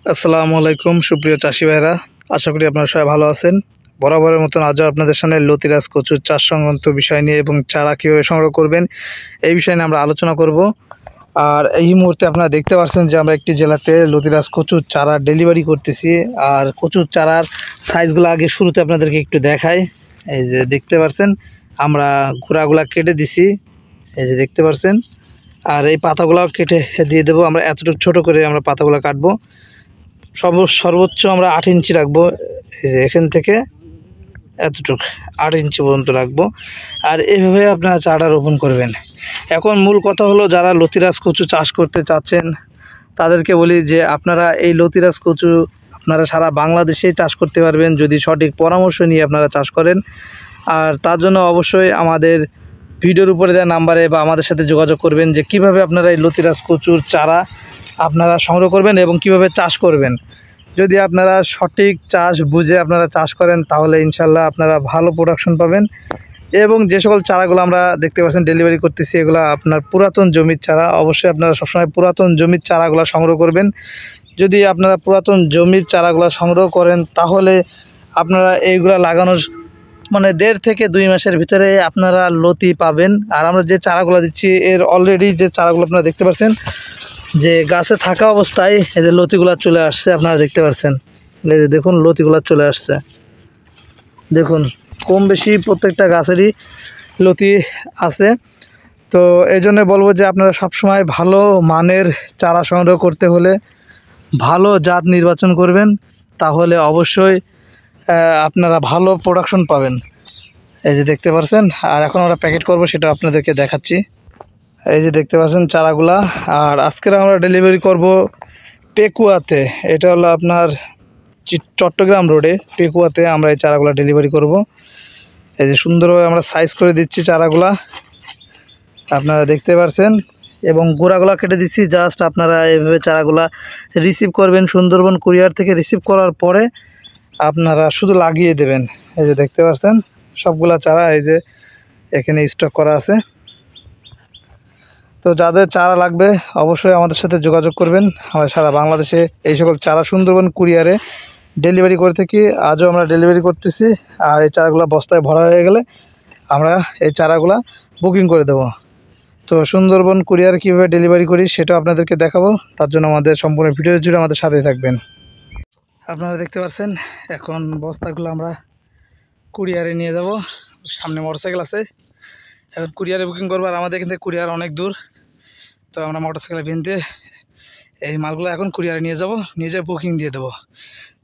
আসসালামু আলাইকুম সুপ্রিয় চাষি ভাইরা, আশা করি আপনারা সবাই ভালো আছেন। বরাবরের মতন আজও আপনাদের সামনে লতিরাজ কচুর চাষ সংক্রান্ত বিষয় নিয়ে এবং চারা কীভাবে সংগ্রহ করবেন এই বিষয় নিয়ে আমরা আলোচনা করব। আর এই মুহূর্তে আপনারা দেখতে পাচ্ছেন যে আমরা একটি জেলাতে লতিরাজ কচুর চারা ডেলিভারি করতেছি। আর কচুর চারার সাইজগুলো আগে শুরুতে আপনাদেরকে একটু দেখাই। এই যে দেখতে পাচ্ছেন আমরা গোড়াগুলা কেটে দিছি, এই যে দেখতে পাচ্ছেন। আর এই পাতাগুলো কেটে দিয়ে দেবো আমরা, এতটুকু ছোট করে আমরা পাতাগুলো কাটবো। সর্বোচ্চ আমরা 8 ইঞ্চি রাখবো, এখান থেকে এতটুক 8 ইঞ্চি পর্যন্ত রাখবো। আর এইভাবে আপনারা চারা রোপণ করবেন। এখন মূল কথা হলো, যারা লতিরাজ কচু চাষ করতে চাচ্ছেন তাদেরকে বলি যে আপনারা এই লতিরাজ কচু আপনারা সারা বাংলাদেশেই চাষ করতে পারবেন যদি সঠিক পরামর্শ নিয়ে আপনারা চাষ করেন। আর তার জন্য অবশ্যই আমাদের ভিডিওর উপরে দেওয়া নাম্বারে বা আমাদের সাথে যোগাযোগ করবেন যে কিভাবে আপনারা এই লতিরাজ কচুর চারা আপনারা সংগ্রহ করবেন এবং কিভাবে চাষ করবেন। যদি আপনারা সঠিক চাষ বুঝে আপনারা চাষ করেন তাহলে ইনশাল্লাহ আপনারা ভালো প্রোডাকশন পাবেন। এবং যে সকল চারাগুলো আমরা দেখতে পাচ্ছেন ডেলিভারি করতেছি, এগুলো আপনার পুরাতন জমির চারা। অবশ্যই আপনারা সবসময় পুরাতন জমির চারাগুলো সংগ্রহ করবেন। যদি আপনারা পুরাতন জমির চারাগুলো সংগ্রহ করেন তাহলে আপনারা এইগুলা লাগানোর 1.5 থেকে 2 মাসের ভিতরে আপনারা লতি পাবেন। আর আমরা যে চারাগুলো দিচ্ছি এর অলরেডি যে চারাগুলো আপনারা দেখতে পাচ্ছেন যে গাছে থাকা অবস্থায় এই যে লতিগুলা চলে আসছে, আপনারা দেখতে পাচ্ছেন। এই যে দেখুন লতিগুলা চলে আসছে, দেখুন কম বেশি প্রত্যেকটা গাছেরই লতি আছে। তো এই জন্য বলবো যে আপনারা সবসময় ভালো মানের চারা সংগ্রহ করতে হলে ভালো জাত নির্বাচন করবেন, তাহলে অবশ্যই আপনারা ভালো প্রোডাকশন পাবেন। এই যে দেখতে পাচ্ছেন। আর এখন আমরা প্যাকেট করব, সেটা আপনাদেরকে দেখাচ্ছি। এই যে দেখতে পাচ্ছেন চারাগুলা। আর আজকে আমরা ডেলিভারি করব পেকুয়াতে। এটা হলো আপনার চট্টগ্রাম রোডে পেকুয়াতে আমরা এই চারাগুলা ডেলিভারি করব। এই যে সুন্দরভাবে আমরা সাইজ করে দিচ্ছি চারাগুলা, আপনারা দেখতে পাচ্ছেন। এবং গোড়াগুলা কেটে দিচ্ছি। জাস্ট আপনারা এইভাবে চারাগুলা রিসিভ করবেন সুন্দরবন কুরিয়ার থেকে। রিসিভ করার পরে আপনারা শুধু লাগিয়ে দেবেন। এই যে দেখতে পাচ্ছেন সবগুলা চারা এই যে এখানে স্টক করা আছে। তো যাদের চারা লাগবে অবশ্যই আমাদের সাথে যোগাযোগ করবেন। আমরা সারা বাংলাদেশে এই সকল চারা সুন্দরবন কুরিয়ারে ডেলিভারি করে থাকি। আজও আমরা ডেলিভারি করতেছি। আর এই চারাগুলো বস্তায় ভরা হয়ে গেলে আমরা এই চারাগুলা বুকিং করে দেব। তো সুন্দরবন কুরিয়ার কীভাবে ডেলিভারি করি সেটাও আপনাদেরকে দেখাবো। তার জন্য আমাদের সম্পূর্ণ ভিডিও জুড়ে আমাদের সাথেই থাকবেন। আপনারা দেখতে পাচ্ছেন এখন বস্তাগুলো আমরা কুরিয়ারে নিয়ে যাব। সামনে মোটরসাইকেল আছে, এখন কুরিয়ারে বুকিং করবো। আর আমাদের এখান থেকে কুরিয়ার অনেক দূর, তো আমরা মোটরসাইকেলে ভেনতে এই মালগুলো এখন কুরিয়ারে নিয়ে যাব, নিয়ে যেয়ে বুকিং দিয়ে দেবো।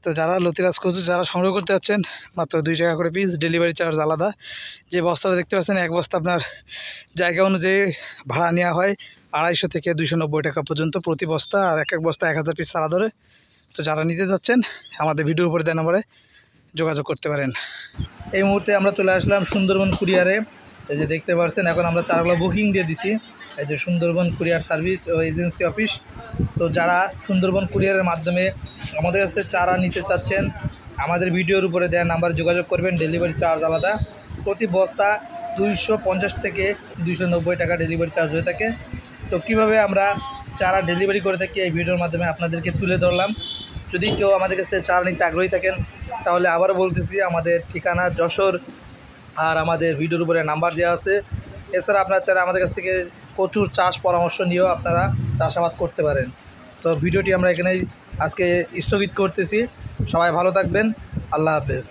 তো যারা লতিরাজ কচু যারা সংগ্রহ করতে যাচ্ছেন মাত্র 2 টাকা করে পিস, ডেলিভারি চার্জ আলাদা। যে বস্তাটা দেখতে পাচ্ছেন এক বস্তা আপনার জায়গা অনুযায়ী ভাড়া নেওয়া হয় 250 থেকে 290 টাকা পর্যন্ত প্রতি বস্তা। আর এক এক বস্তা 1000 পিস চারা ধরে। তো যারা নিতে যাচ্ছেন আমাদের ভিডিওর উপরে দেওয়া নম্বরে যোগাযোগ করতে পারেন। এই মুহূর্তে আমরা চলে আসলাম সুন্দরবন কুরিয়ারে। এই যে দেখতে পাচ্ছেন এখন আমরা চারাগুলো বুকিং দিয়ে দিছি। এই যে সুন্দরবন কুরিয়ার সার্ভিস ও এজেন্সি অফিস। তো যারা সুন্দরবন কুরিয়ারের মাধ্যমে আমাদের কাছে চারা নিতে চাচ্ছেন আমাদের ভিডিওর উপরে দেওয়া নাম্বারে যোগাযোগ করবেন। ডেলিভারি চার্জ আলাদা, প্রতি বস্তা 250 থেকে 290 টাকা ডেলিভারি চার্জ হয়ে থাকে। তো কীভাবে আমরা চারা ডেলিভারি করে থাকি এই ভিডিওর মাধ্যমে আপনাদেরকে তুলে ধরলাম। যদি কেউ আমাদের কাছে চারা নিতে আগ্রহী থাকেন তাহলে আবারও বলতেছি, আমাদের ঠিকানা যশোর আর আমাদের ভিডিওর উপরে নাম্বার দেওয়া আছে। এছাড়া আপনারা চারা আমাদের কাছ থেকে প্রচুর চাষ পরামর্শ নিয়েও আপনারা চাষাবাদ করতে পারেন। তো ভিডিওটি আমরা এখানেই আজকে স্থগিত করতেছি। সবাই ভালো থাকবেন, আল্লাহ হাফেজ।